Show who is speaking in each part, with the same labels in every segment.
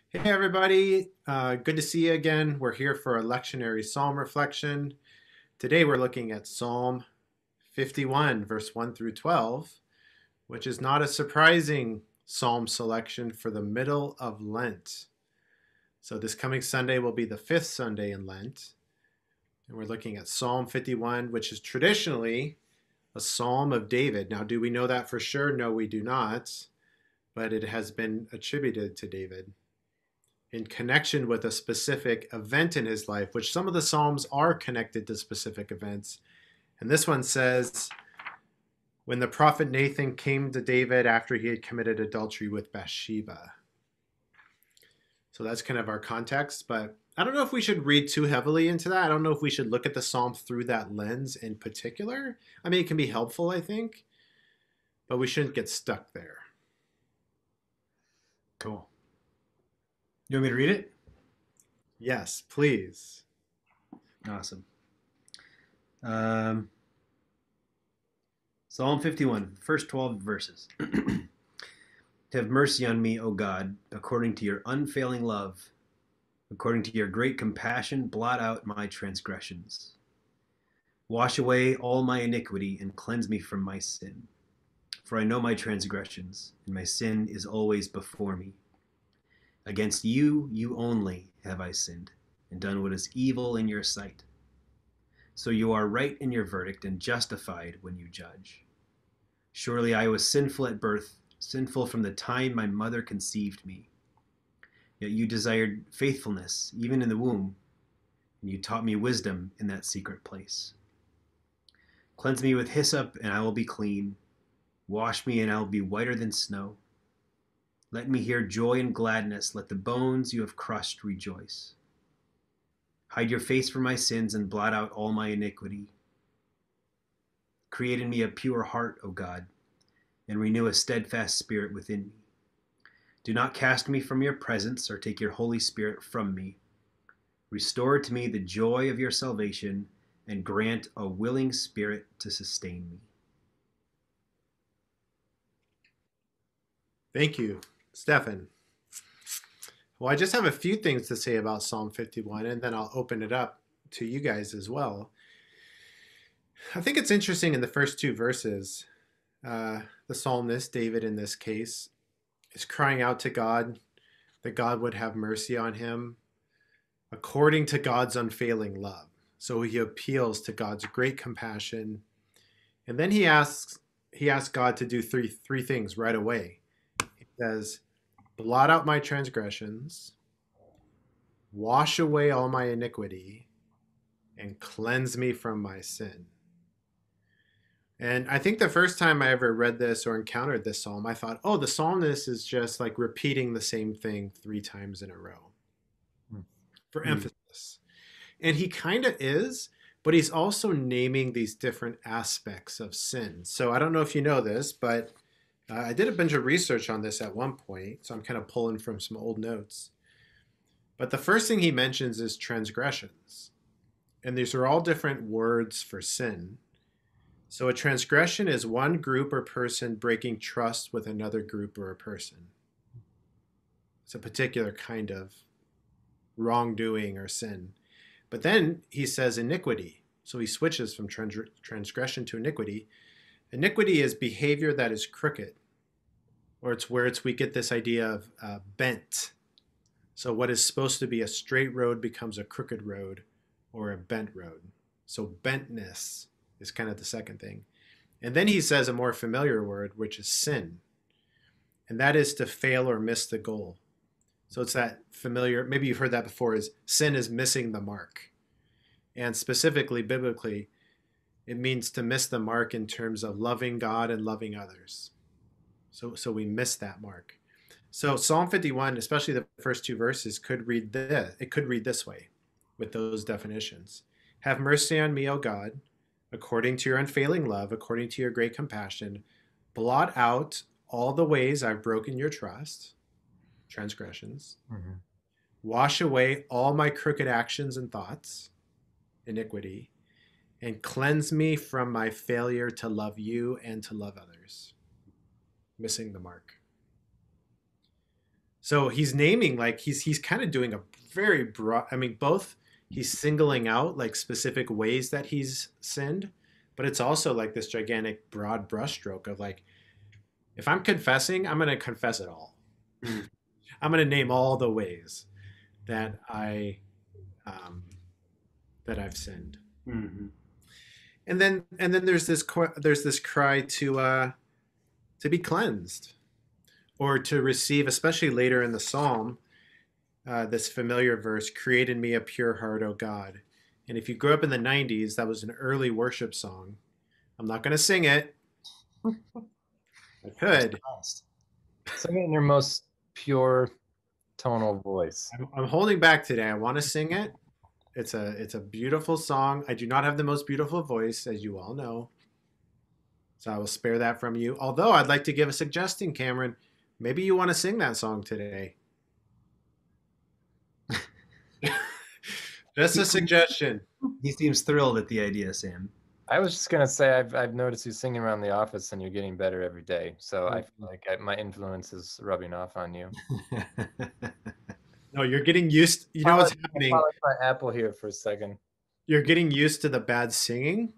Speaker 1: Hey everybody, good to see you again. We're here for a lectionary psalm reflection. Today we're looking at Psalm 51, verse 1 through 12, which is not a surprising psalm selection for the middle of Lent. So this coming Sunday will be the fifth Sunday in Lent. And we're looking at Psalm 51, which is traditionally a psalm of David. Now, do we know that for sure? No, we do not, but it has been attributed to David in connection with a specific event in his life, which some of the Psalms are connected to specific events. And this one says, when the prophet Nathan came to David after he had committed adultery with Bathsheba. So that's kind of our context, but I don't know if we should read too heavily into that. I don't know if we should look at the Psalm through that lens in particular. I mean, it can be helpful, I think, but we shouldn't get stuck there.
Speaker 2: Cool. You want me to read it?
Speaker 1: Yes, please.
Speaker 2: Awesome. Psalm 51, first 12 verses. Have mercy on me, O God, according to your unfailing love. According to your great compassion, blot out my transgressions. Wash away all my iniquity and cleanse me from my sin. For I know my transgressions, and my sin is always before me. Against you, you only, have I sinned, and done what is evil in your sight. So you are right in your verdict and justified when you judge. Surely I was sinful at birth, sinful from the time my mother conceived me. Yet you desired faithfulness even in the womb, and you taught me wisdom in that secret place. Cleanse me with hyssop, and I will be clean. Wash me, and I will be whiter than snow. Let me hear joy and gladness. Let the bones you have crushed rejoice. Hide your face from my sins and blot out all my iniquity. Create in me a pure heart, O God, and renew a steadfast spirit within me. Do not cast me from your presence or take your Holy Spirit from me. Restore to me the joy of your salvation and grant a willing spirit to sustain me.
Speaker 1: Thank you, Stefan. Well, I just have a few things to say about Psalm 51, and then I'll open it up to you guys as well. I think it's interesting in the first two verses, the psalmist, David in this case, is crying out to God that God would have mercy on him according to God's unfailing love. So he appeals to God's great compassion. And then he asks God to do three things right away. He says, blot out my transgressions, wash away all my iniquity, and cleanse me from my sin. And I think the first time I ever read this or encountered this psalm, I thought, oh, the psalmist is just like repeating the same thing three times in a row for emphasis. And he kind of is, but he's also naming these different aspects of sin. So I don't know if you know this, but I did a bunch of research on this at one point, so I'm kind of pulling from some old notes. But the first thing he mentions is transgressions. And these are all different words for sin. So a transgression is one group or person breaking trust with another group or a person. It's a particular kind of wrongdoing or sin. But then he says iniquity. So he switches from transgression to iniquity. Iniquity is behavior that is crooked, or it's where we get this idea of bent. So what is supposed to be a straight road becomes a crooked road or a bent road. So bentness is kind of the second thing. And then he says a more familiar word, which is sin. And that is to fail or miss the goal. So it's that familiar, maybe you've heard that before, is sin is missing the mark. And specifically, biblically, it means to miss the mark in terms of loving God and loving others. So we miss that mark. So Psalm 51, especially the first two verses, could read this. It could read this way with those definitions. Have mercy on me, O God, according to your unfailing love, according to your great compassion. Blot out all the ways I've broken your trust, transgressions. Mm-hmm. Wash away all my crooked actions and thoughts, iniquity, and cleanse me from my failure to love you and to love others, missing the mark. So he's naming, like, he's kind of doing a very broad, I mean, both he's singling out like specific ways that he's sinned, but it's also like this gigantic broad brushstroke of like, if I'm confessing, I'm going to confess it all.
Speaker 2: Mm.
Speaker 1: I'm going to name all the ways that um, that I've sinned.
Speaker 2: Mm-hmm.
Speaker 1: And then there's this cry to be cleansed, or to receive, especially later in the psalm, this familiar verse, create in me a pure heart, O God. And if you grew up in the 90s, that was an early worship song. I'm not going to sing it. I could.
Speaker 3: Sing it in your most pure tonal voice.
Speaker 1: I'm holding back today. I want to sing it. It's a beautiful song. I do not have the most beautiful voice, as you all know. So I will spare that from you. Although I'd like to give a suggestion, Cameron. Maybe you want to sing that song today. Just a suggestion.
Speaker 2: He seems thrilled at the idea, Sam.
Speaker 3: I was just gonna say I've noticed you singing around the office and you're getting better every day. So I feel like my influence is rubbing off on you.
Speaker 1: No, you're getting used. You know what's happening?
Speaker 3: I'll my apple here for a second.
Speaker 1: You're getting used to the bad singing,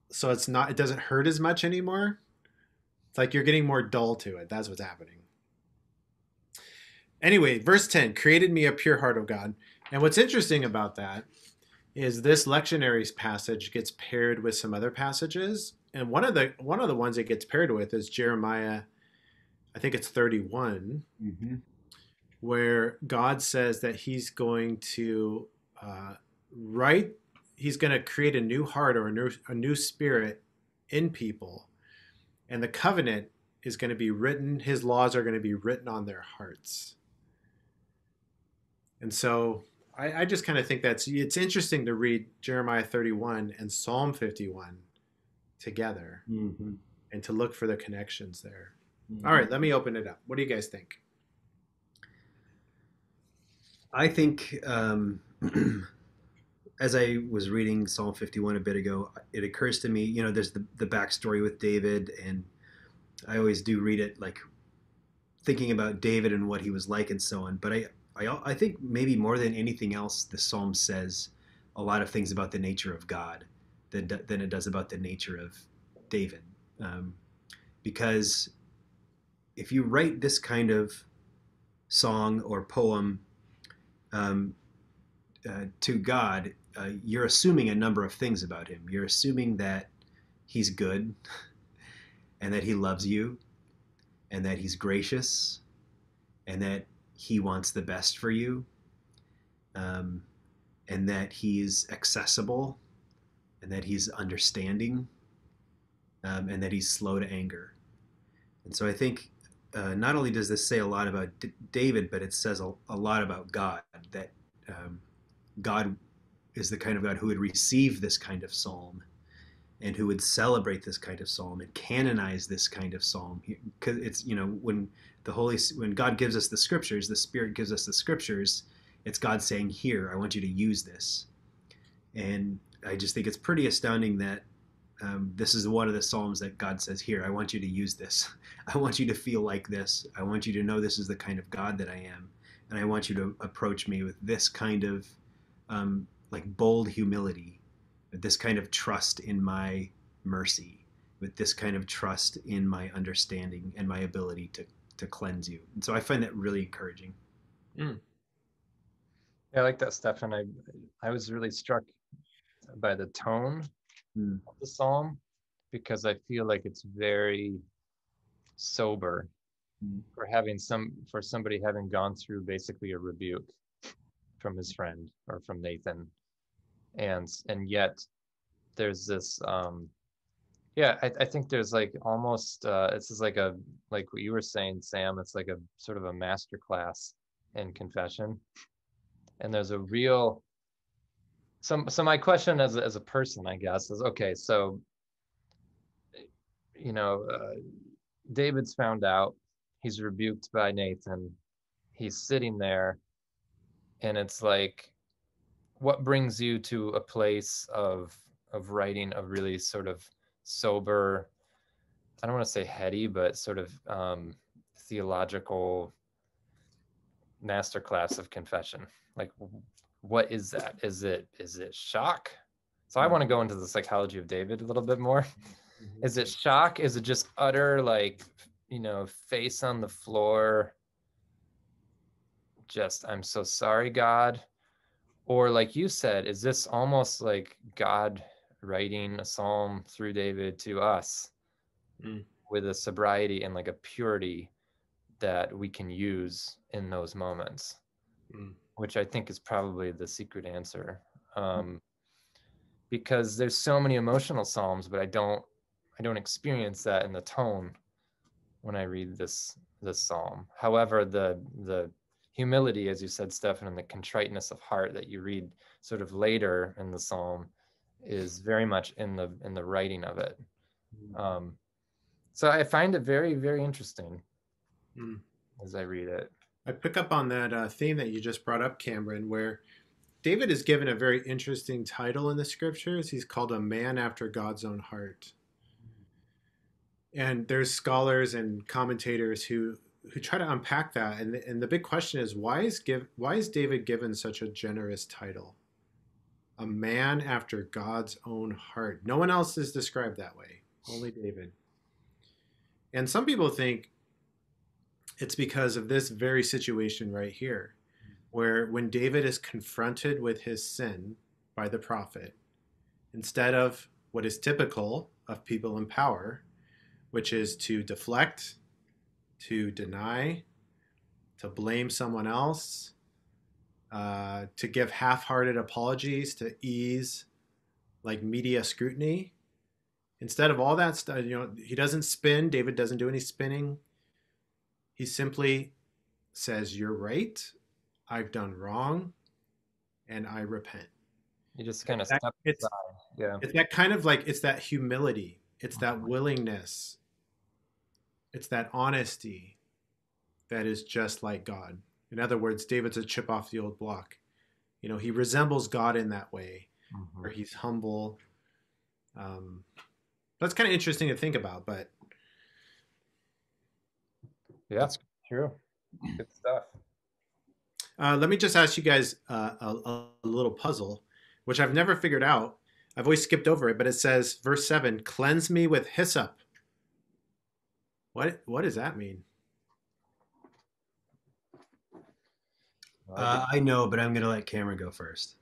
Speaker 1: so it's not. It doesn't hurt as much anymore. It's like you're getting more dull to it. That's what's happening. Anyway, verse 10, created me a pure heart, O God. And what's interesting about that is this lectionary passage gets paired with some other passages. And one of the ones it gets paired with is Jeremiah, I think it's 31,
Speaker 2: Mm-hmm.
Speaker 1: where God says that he's going to he's going to create a new heart, or a new spirit in people. And the covenant is going to be written, his laws are going to be written on their hearts. And so I just kind of think it's interesting to read Jeremiah 31 and Psalm 51 together,
Speaker 2: Mm-hmm.
Speaker 1: and to look for the connections there.
Speaker 2: Mm-hmm.
Speaker 1: All right, let me open it up. What do you guys think?
Speaker 2: I think as I was reading Psalm 51 a bit ago, it occurs to me, there's the backstory with David, and I always do read it like thinking about David and what he was like and so on. But I think maybe more than anything else, the Psalm says a lot of things about the nature of God than it does about the nature of David. Because if you write this kind of song or poem to God, you're assuming a number of things about him. You're assuming that he's good, and that he loves you, and that he's gracious, and that he wants the best for you, and that he's accessible, and that he's understanding, and that he's slow to anger. And so I think not only does this say a lot about David, but it says a lot about God, that God is the kind of God who would receive this kind of psalm, and who would celebrate this kind of psalm and canonize this kind of psalm. Because it's, when God gives us the scriptures, the Spirit gives us the scriptures, it's God saying, here, I want you to use this. And I just think it's pretty astounding that this is one of the psalms that God says, here, I want you to use this. I want you to feel like this. I want you to know this is the kind of God that I am. And I want you to approach me with this kind of like bold humility, with this kind of trust in my mercy, with this kind of trust in my understanding and my ability to cleanse you. And so I find that really encouraging.
Speaker 1: Mm.
Speaker 3: Yeah, I like that, Stefan. I was really struck by the tone of the psalm, because I feel like it's very sober for somebody having gone through basically a rebuke from his friend, or from Nathan, and yet there's this I think there's like almost this is like what you were saying, Sam, it's like a sort of a master class in confession. And there's a real so my question as a person, I guess, is, okay, so David's found out, he's rebuked by Nathan, he's sitting there, and it's like, what brings you to a place of writing a really sort of sober, I don't want to say heady, but sort of theological masterclass of confession. Like, what is that? Is it shock? So I want to go into the psychology of David a little bit more. Is it shock? Is it just utter, like, face on the floor, just, I'm so sorry, God? Or like you said, is this almost like God writing a psalm through David to us with a sobriety and like a purity that we can use in those moments, which I think is probably the secret answer. Because there's so many emotional psalms, but I don't experience that in the tone when I read this psalm. However, the humility, as you said, Stefan, and the contriteness of heart that you read sort of later in the psalm is very much in the writing of it. So I find it very, very interesting as I read it.
Speaker 1: I pick up on that theme that you just brought up, Cameron, where David is given a very interesting title in the scriptures. He's called a man after God's own heart. And there's scholars and commentators who try to unpack that. And the big question is, why is David given such a generous title? A man after God's own heart. No one else is described that way, only David. And some people think it's because of this very situation right here, where when David is confronted with his sin by the prophet, instead of what is typical of people in power, which is to deflect, to deny, to blame someone else, to give half-hearted apologies, to ease like media scrutiny. Instead of all that stuff, he doesn't spin. David doesn't do any spinning. He simply says, "You're right. I've done wrong, and I repent."
Speaker 3: You just kind of step aside. Yeah.
Speaker 1: It's that kind of like, it's that humility. It's that willingness. It's that honesty that is just like God. In other words, David's a chip off the old block. He resembles God in that way, where he's humble. That's kind of interesting to think about, but
Speaker 3: yeah, that's true. Good stuff.
Speaker 1: Let me just ask you guys a little puzzle, which I've never figured out. I've always skipped over it, but it says, verse 7, "Cleanse me with hyssop." What does that mean?
Speaker 2: I know, but I'm going to let Cameron go first.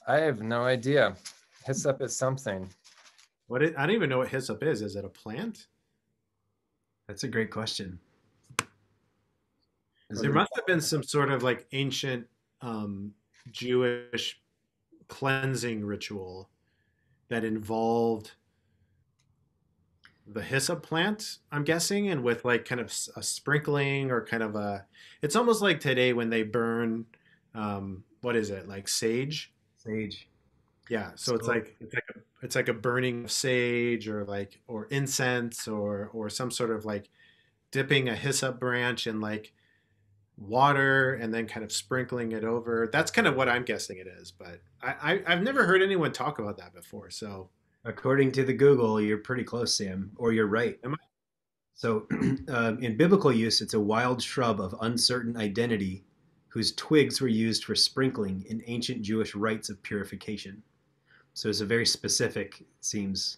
Speaker 3: I have no idea. Hyssop is something.
Speaker 1: I don't even know what hyssop is. Is it a plant?
Speaker 2: That's a great question.
Speaker 1: There must have been some sort of like ancient Jewish cleansing ritual that involved the hyssop plant, I'm guessing, and with like kind of a sprinkling or kind of it's almost like today when they burn, what is it, like sage?
Speaker 2: Sage.
Speaker 1: Yeah, so it's like a burning of sage or incense or some sort of like dipping a hyssop branch in like water and then kind of sprinkling it over. That's kind of what I'm guessing it is, but I've never heard anyone talk about that before. So
Speaker 2: according to the Google, you're pretty close, Sam, or you're right.
Speaker 1: Am I?
Speaker 2: So in biblical use, it's a wild shrub of uncertain identity whose twigs were used for sprinkling in ancient Jewish rites of purification. So it's a very specific, seems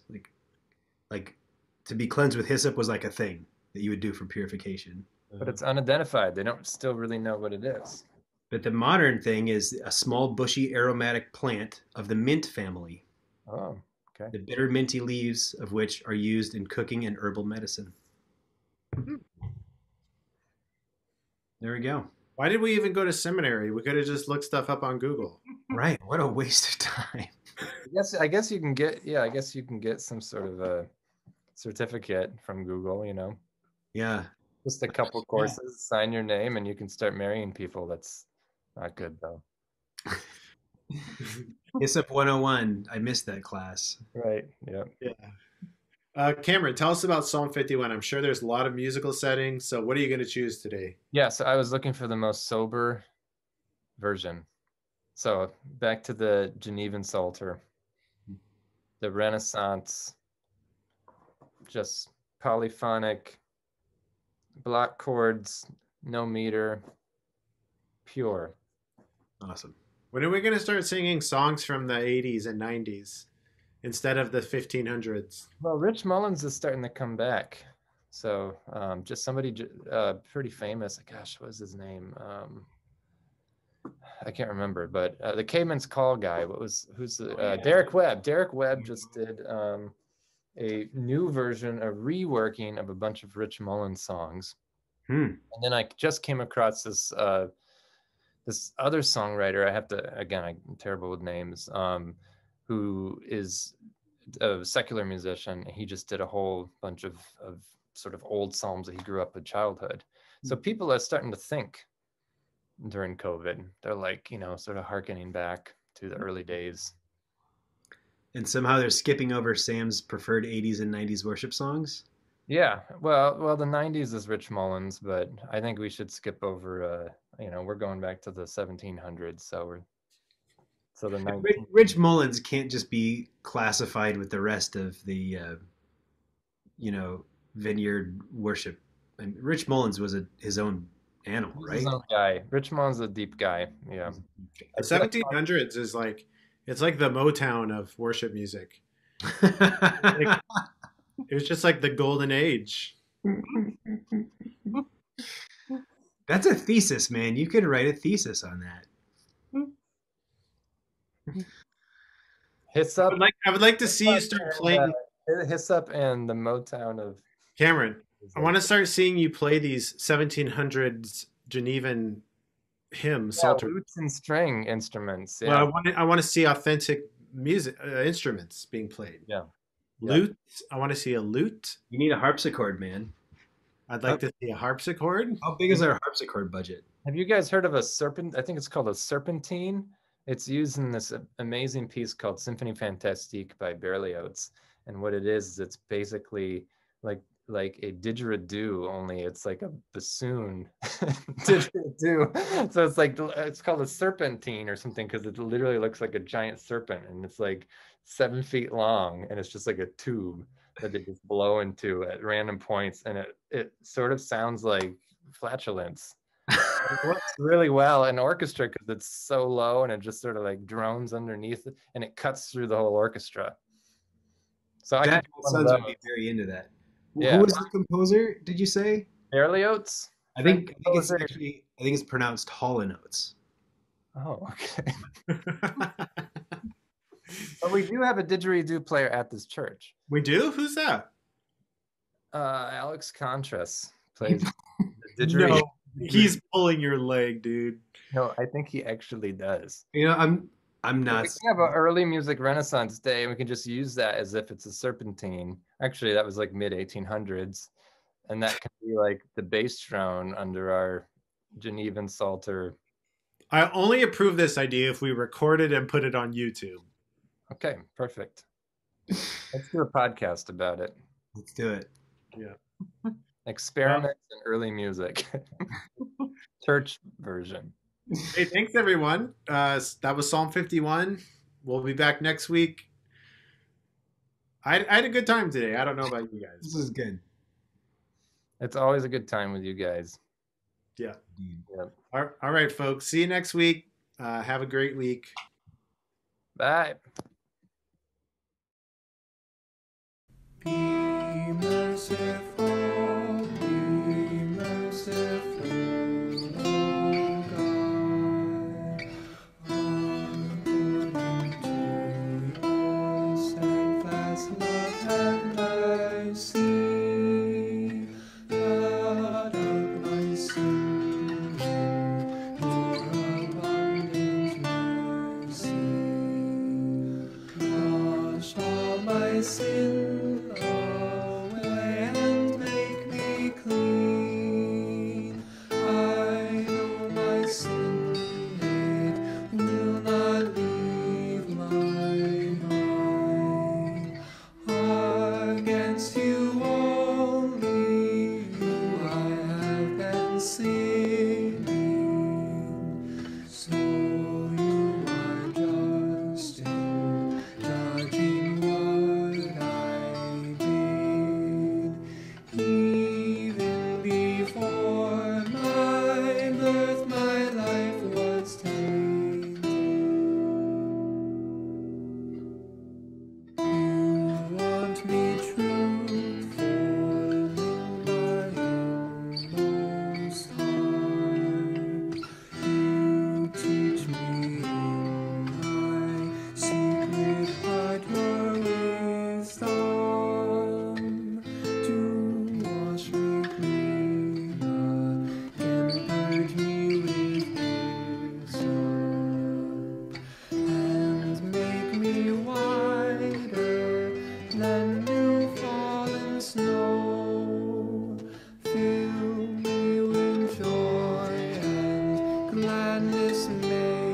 Speaker 2: like to be cleansed with hyssop was like a thing that you would do for purification.
Speaker 3: But it's unidentified. They don't still really know what it is.
Speaker 2: But the modern thing is a small bushy aromatic plant of the mint family.
Speaker 3: Oh, okay.
Speaker 2: The bitter minty leaves of which are used in cooking and herbal medicine. There we go.
Speaker 1: Why did we even go to seminary? We could have just looked stuff up on Google.
Speaker 2: Right. What a waste of time.
Speaker 3: I guess you can get some sort of a certificate from Google,
Speaker 2: Yeah.
Speaker 3: Just a couple courses, sign your name, and you can start marrying people. That's not good, though.
Speaker 2: Hyssop 101. I missed that class.
Speaker 3: Right. Yep.
Speaker 1: Yeah. Cameron, tell us about Psalm 51. I'm sure there's a lot of musical settings. So what are you going to choose today?
Speaker 3: Yeah, so I was looking for the most sober version. So back to the Genevan Psalter, the Renaissance, just polyphonic, block chords, no meter, pure.
Speaker 2: Awesome.
Speaker 1: When are we going to start singing songs from the 80s and 90s instead of the 1500s?
Speaker 3: Well, Rich Mullins is starting to come back. So just somebody pretty famous. Gosh, what was his name? I can't remember, but the Caveman's Call guy. Derek Webb? Derek Webb just did a new version, a reworking of a bunch of Rich Mullins songs. And then I just came across this this other songwriter. I'm terrible with names. Who is a secular musician. He just did a whole bunch of sort of old psalms that he grew up with childhood. So people are starting to think during COVID. They're like, sort of hearkening back to the early days.
Speaker 2: And somehow they're skipping over Sam's preferred 80s and 90s worship songs?
Speaker 3: Yeah, well, the 90s is Rich Mullins, but I think we should skip over, we're going back to the 1700s, so the 19...
Speaker 2: Rich Mullins can't just be classified with the rest of the, vineyard worship. And Rich Mullins was his own animal, right?
Speaker 3: His own guy. Rich Mullins is a deep guy. Yeah.
Speaker 1: The 1700s is like, it's like the Motown of worship music. It was just like the golden age.
Speaker 2: That's a thesis, man. You could write a thesis on that.
Speaker 3: Hyssop.
Speaker 1: I would like to see you start playing
Speaker 3: Hyssop and the Motown of
Speaker 1: Cameron. I want to start seeing you play these 1700s Genevan hymns, psalter.
Speaker 3: Lutes and string instruments. Yeah.
Speaker 1: Well, I want to see authentic music instruments being played.
Speaker 3: Yeah.
Speaker 1: Lute. I want to see a lute.
Speaker 2: You need a harpsichord, man.
Speaker 1: I'd like to see a harpsichord.
Speaker 2: How big is our harpsichord budget?
Speaker 3: Have you guys heard of a serpent? I think it's called a serpentine. It's used in this amazing piece called Symphonie Fantastique by Berlioz. And what it is it's basically like a didgeridoo, only it's like a bassoon didgeridoo. So it's called a serpentine or something because it literally looks like a giant serpent, and it's like 7 feet long, and it's just like a tube that they just blow into at random points, and it sort of sounds like flatulence. It works really well in orchestra because it's so low and it just sort of like drones underneath it, and it cuts through the whole orchestra. So
Speaker 2: that sounds like be very into that.
Speaker 3: Yeah.
Speaker 2: Who was the composer? Did you say
Speaker 3: Berlioz?
Speaker 2: I think it's pronounced Hall and Oates.
Speaker 3: Oh, okay. But we do have a didgeridoo player at this church.
Speaker 1: We do? Who's that?
Speaker 3: Alex Contras plays the didgeridoo.
Speaker 1: No, he's pulling your leg, dude.
Speaker 3: No, I think he actually does.
Speaker 2: I'm not.
Speaker 3: We can have an early music renaissance day, and we can just use that as if it's a serpentine. Actually, that was like mid 1800s, and that can be like the bass drone under our Genevan Psalter.
Speaker 1: I only approve this idea if we record it and put it on YouTube.
Speaker 3: Okay, perfect. Let's do a podcast about it.
Speaker 2: Let's do it.
Speaker 1: Yeah.
Speaker 3: Experiments in early music. Church version.
Speaker 1: Hey, thanks everyone. That was Psalm 51. We'll be back next week. I had a good time today. I don't know about you guys.
Speaker 2: This is good.
Speaker 3: It's always a good time with you guys.
Speaker 1: Yeah.
Speaker 3: Yep.
Speaker 1: All right, folks. See you next week. Have a great week.
Speaker 3: Bye.
Speaker 4: Be merciful, O God, according to your steadfast love and mercy, blot out my sin, your abundant mercy, wash all my sin away and gladness may